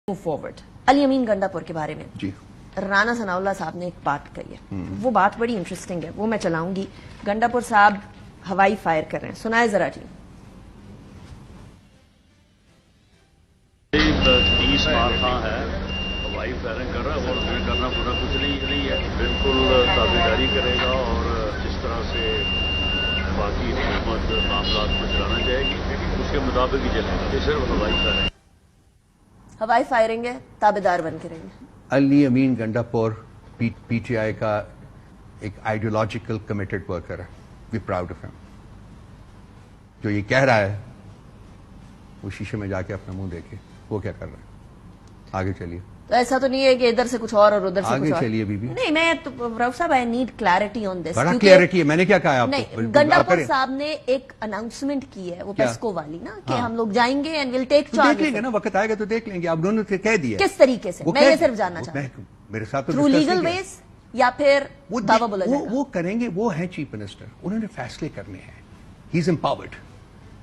Move forward Ali अमीन गंडापुर के बारे में जी राना सनाउल्लाह साहब ने एक बात कही है, वो बात बड़ी इंटरेस्टिंग है, वो मैं चलाऊंगी। गंडापुर साहब हवाई फायर कर रहे हैं, सुनाए जरा जी। 30 मारखा है, हवाई फायरिंग कर रहा है और हमें करना पूरा कुछ नहीं है, बिल्कुल ताबेदारी करेगा और जिस तरह से बाकी हुकूमत मामला को चलाना चाहेगी उसके मुताबिक ही चलेगा। ये सिर्फ हवाई फायरिंग है, ताबेदार बन के रहेंगे। अली अमीन गंडापुर पीटीआई का एक आइडियोलॉजिकल कमिटेड वर्कर है। We proud of him. जो ये कह रहा है वो शीशे में जाके अपना मुंह देखे वो क्या कर रहा है। आगे चलिए। तो ऐसा तो नहीं है कि इधर से कुछ और उधर से आगे कुछ और। चलिए बीबी। नहीं, मैं तो राउत साहब I need clarity on this. बड़ा क्लैरिटी है। मैंने क्या कहा आपको? नहीं, गंडापुर साहब ने एक अनाउंसमेंट की है, वो पेस्को वाली ना, कि हम लोग जाएंगे एंड विल टेक चार्ज। देख लेंगे ना, वक्त आएगा तो देख लेंगे। आप दोनों से कह दिया किस तरीके से, मैं ये सिर्फ जानना चाहता हूँ। मेरे साथ थ्रू लीगल वेज या फिर दावा बोला जाएगा? वो करेंगे। वो है चीफ मिनिस्टर, उन्होंने फैसले करने हैं। He is empowered.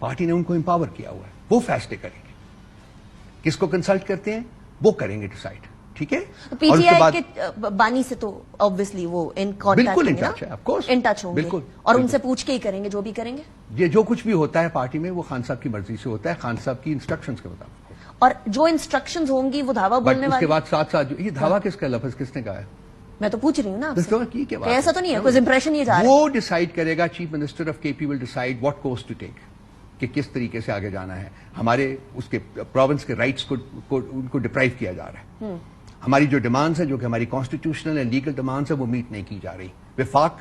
पार्टी ने उनको एम्पावर किया हुआ है, वो फैसले करेंगे। किसको कंसल्ट करते हैं वो करेंगे डिसाइड। ठीक है। पीटीआई के बानी से तो ऑब्वियसली वो इन कांटेक्ट बिल्कुल इन टच है, ऑफ कोर्स इन टच होंगे, बिल्कुल, और उनसे पूछ के ही करेंगे जो भी करेंगे। ये जो कुछ भी होता है पार्टी में वो खान साहब की मर्जी से होता है, खान साहब की इंस्ट्रक्शंस के मुताबिक। और जो इंस्ट्रक्शंस होंगी वो धावा बोलने उसके वाले। बाद साथ ये धावा किसका लफ्ज किसने कहा है? मैं तो पूछ रही हूँ ना आपसे। ऐसा तो नहीं है, कुछ इंप्रेशन ये जा रहा है। वो डिसाइड करेगा। Chief minister of KP will decide what course to take, कि किस तरीके से आगे जाना है। हमारे उसके प्रोविंस के राइट्स को उनको डिप्राइव किया जा रहा है। हमारी जो डिमांड्स है, जो कि हमारी कॉन्स्टिट्यूशनल एंड लीगल डिमांड्स है, वो मीट नहीं की जा रही। विफाक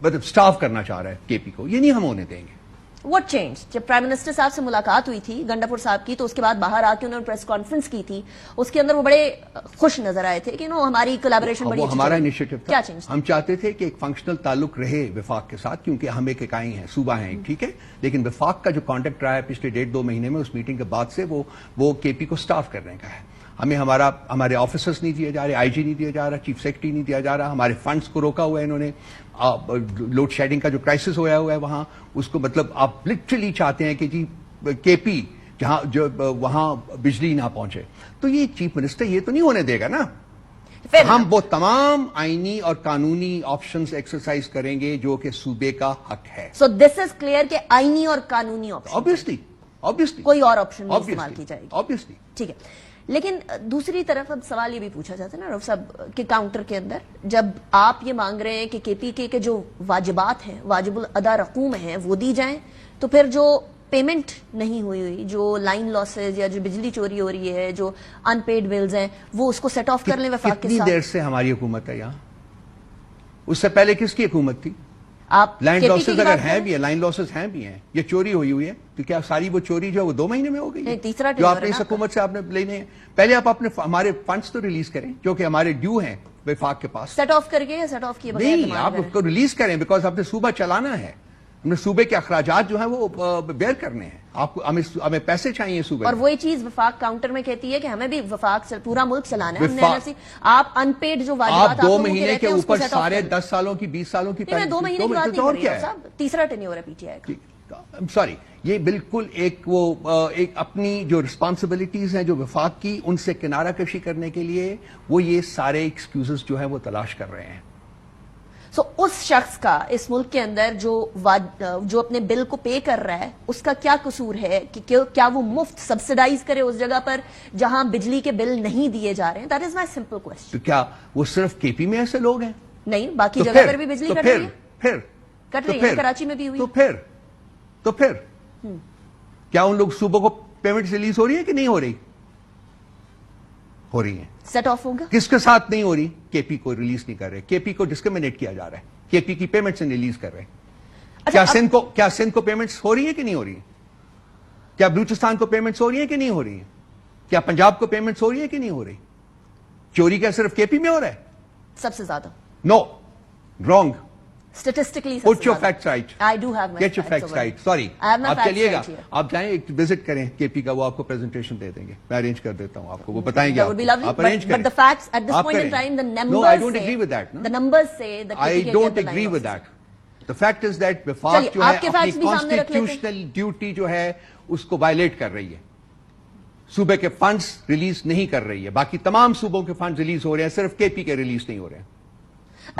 मतलब स्टाफ करना चाह रहा है केपी को, ये नहीं हम होने देंगे। What changed? जब प्राइम मिनिस्टर साहब से मुलाकात हुई थी गंडापुर साहब की, तो उसके बाद बाहर आके उन्होंने प्रेस कॉन्फ्रेंस की थी, उसके अंदर वो बड़े खुश नजर आए थे कि नो हमारी कोलैबोरेशन बड़ी अच्छी हमारा चल रही है। इनिशिएटिव था। क्या चेंज? हम चाहते थे कि एक फंक्शनल ताल्लुक रहे विफाक के साथ, क्योंकि हम एक इकाई हैं, सूबा हैं, ठीक है। लेकिन विफाक का जो कॉन्टेक्ट रहा है पिछले 1.5-2 महीने में, उस मीटिंग के बाद से वो केपी को स्टाफ करने का है। हमें हमारे ऑफिसर्स नहीं दिए जा रहे, आईजी नहीं दिया जा रहा, चीफ सेक्रेटरी नहीं दिया जा रहा, हमारे फंड्स को रोका हुआ है इन्होंने। लोड शेडिंग का जो क्राइसिस होया हुआ है वहां, उसको मतलब आप लिटरली चाहते हैं कि जी केपी जहां जो वहां बिजली ना पहुंचे। तो ये चीफ मिनिस्टर ये तो नहीं होने देगा ना। हम वो तमाम आईनी और कानूनी ऑप्शंस एक्सरसाइज करेंगे जो कि सूबे का हक है। सो दिस इज क्लियर कि आईनी और कानूनी ऑप्शन, ऑब्वियसली कोई और ऑप्शन नहीं इस्तेमाल की जाएगी। ऑब्वियसली ठीक है। लेकिन दूसरी तरफ अब सवाल ये भी पूछा जाता है ना रऊफ साहब के काउंटर के अंदर, जब आप ये मांग रहे हैं कि केपी के जो वाजिबात हैं, वाजिबुल अदा रकूम हैं, वो दी जाएं, तो फिर जो पेमेंट नहीं हुई, जो लाइन लॉसेज या जो बिजली चोरी हो रही है, जो अनपेड बिल्स हैं, वो उसको सेट ऑफ कर लें वफाक के साथ। कितनी देर से हमारी हुकूमत है यहाँ? उससे पहले किसकी हुकूमत थी? आप लाइन लॉसेस अगर हैं भी है, लाइन लॉसेस हैं भी हैं, ये चोरी हुई है, तो क्या सारी वो चोरी जो है वो 2 महीने में हो गई? तीसरा जो आपने इस हुकूमत से आपने लेने हैं, पहले आप अपने हमारे फंड्स तो रिलीज करें जो कि हमारे ड्यू हैं विफाक के पास। सेट ऑफ करके या सेट ऑफ किए बगैर? नहीं, आप उसको रिलीज करें, बिकॉज आपने सूबा चलाना है। हमने सूबे के अखराजात जो है वो बेयर करने हैं। आपको हमें पैसे चाहिए सूबे। और वही चीज वफाक काउंटर में कहती है कि हमें भी वफाक से पूरा मुल्क चलाना है। हमने आप अनपेड जो वाजिबात आप 2 महीने के ऊपर सारे 10 सालों की 20 सालों की 2 महीने की बात नहीं कर रही हूं साहब, तीसरा टेन्योर है पीटीआई का। सॉरी, ये बिल्कुल एक अपनी जो रिस्पॉन्सिबिलिटीज हैं जो विफाक की, उनसे किनारा कशी करने के लिए वो ये सारे एक्सक्यूजेस जो है वो तलाश कर रहे हैं। सो उस शख्स का इस मुल्क के अंदर जो अपने बिल को पे कर रहा है, उसका क्या कसूर है कि क्या वो मुफ्त सब्सिडाइज करे उस जगह पर जहां बिजली के बिल नहीं दिए जा रहे हैं? That is my simple question. तो क्या वो सिर्फ केपी में ऐसे लोग हैं? नहीं, बाकी जगह पर भी बिजली कट रही है। कट रही है, कराची में भी हुई। तो फिर क्या उन लोग सूबों को पेमेंट रिलीज हो रही है कि नहीं हो रही? हो रही है। सेट ऑफ होगा। किसके साथ नहीं हो रही? केपी को रिलीज नहीं कर रहे, केपी को डिस्क्रिमिनेट किया जा रहा है, केपी की पेमेंट से रिलीज कर रहे हैं। क्या सिंध को पेमेंट्स हो रही है कि नहीं हो रही? क्या बलूचिस्तान को पेमेंट्स हो रही है कि नहीं हो रही? क्या पंजाब को पेमेंट्स हो रही है कि नहीं हो रही? चोरी क्या सिर्फ केपी में हो रहा है? सबसे ज्यादा। No, wrong. Statistically, Put your facts right. I do have my Get your facts right. Sorry. आप चलिएगा, आप जाएं एक विजिट करें केपी का, वो आपको प्रेजेंटेशन दे देंगे, मैं अरेंज कर देता हूँ आपको, वो बताएंगे आपको। आप अरेंज करें। But the facts at this point in time, the numbers. No, I don't agree with that. The numbers say that I don't agree with that. The fact is that विफाक जो है अपनी कॉन्स्टिट्यूशनल ड्यूटी जो है उसको violet कर रही है। صوبے کے فنڈز ریلیز نہیں کر رہی ہے. باقی تمام صوبوں کے فنڈز ریلیز ہو رہے ہیں, صرف کے پی کے ریلیز نہیں ہو رہے ہیں.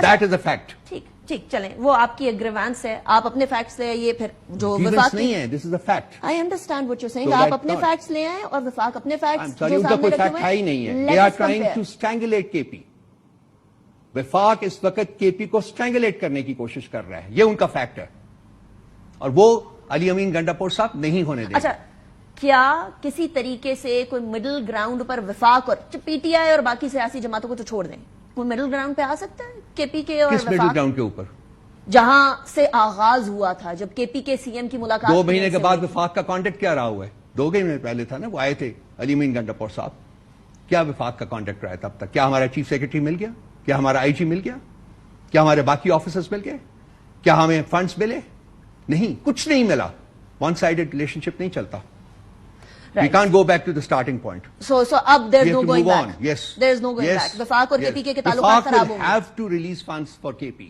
That is a fact. ٹھیک ٹھیک چلیں, وہ آپ کی ایک گریوانس ہے, آپ اپنے فیکٹس لے آئیے, پھر جو وفاق نہیں ہے, this is a fact. I understand what you saying, So آپ that اپنے not- فیکٹس لے آئیں اور وفاق اپنے فیکٹس ان کا کوئی فیکٹ ہے ہی نہیں ہے. دے آر ٹرائنگ ٹو اسٹرینگولیٹ کے پی. وفاق اس وقت کے پی کو اسٹرینگولیٹ کرنے کی کوشش کر رہا ہے, یہ ان کا فیکٹ ہے, اور وہ علی امین گنڈاپور صاحب نہیں ہونے دیں. اچھا, کیا کسی طریقے سے کوئی مڈل گراؤنڈ پر وفاق اور پی ٹی آئی اور باقی سیاسی جماعتوں کو تو چھوڑ دیں, کوئی مڈل گراؤنڈ پہ آ سکتا ہے کے پی کے اور کس مڈل وفاق, گراؤنڈ کے اوپر؟ جہاں سے آغاز ہوا تھا جب کے پی کے سی ایم کی ملاقات 2 مہینے کے بعد ہوئی؟ وفاق کا کانٹیکٹ کیا رہا ہوا ہے؟ 2 مہینے پہلے تھا نا, وہ آئے تھے علی امین گنڈاپور صاحب. کیا وفاق کا کانٹیکٹ رہا ہے تب تک؟ کیا ہمارا چیف سیکرٹری مل گیا؟ کیا ہمارا آئی جی مل گیا؟ کیا ہمارے باقی آفیسرز مل گئے؟ کیا ہمیں فنڈز ملے؟ نہیں, کچھ نہیں ملا. ون سائیڈڈ ریلیشن شپ نہیں چلتا. We can't go back to the starting point. So اب there is We no have to going move back. on. Yes. There is no going Yes. back. وفاق اور کے Yes. پی کے تعلقات خراب وفاق ہوں will گے. have to release funds for KP.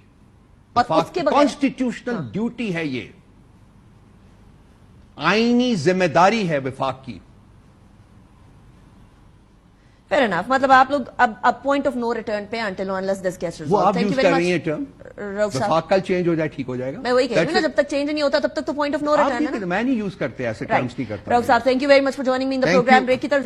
اور وفاق اس کے کی بغیر کانسٹیٹیوشنل ڈیوٹی ہے, یہ آئینی ذمہ داری ہے وفاق کی. fair enough, مطلب آپ لوگ اب پوائنٹ آف نو ریٹرن پہ until unless this gets وہ resolved. آپ Thank یوز you کر very رہی ہیں much. ٹرم. رؤف صاحب, وفاق کل چینج ہو جائے, ٹھیک ہو جائے گا. میں وہی کہہ رہی ہوں نا, جب تک چینج نہیں ہوتا تب تک تو پوائنٹ آف نو ریٹرن ہے نا. میں نہیں یوز کرتے ایسے ٹرمز نہیں کرتا. رؤف صاحب, thank you very much for joining me in the Thank program. you. Break کی طرف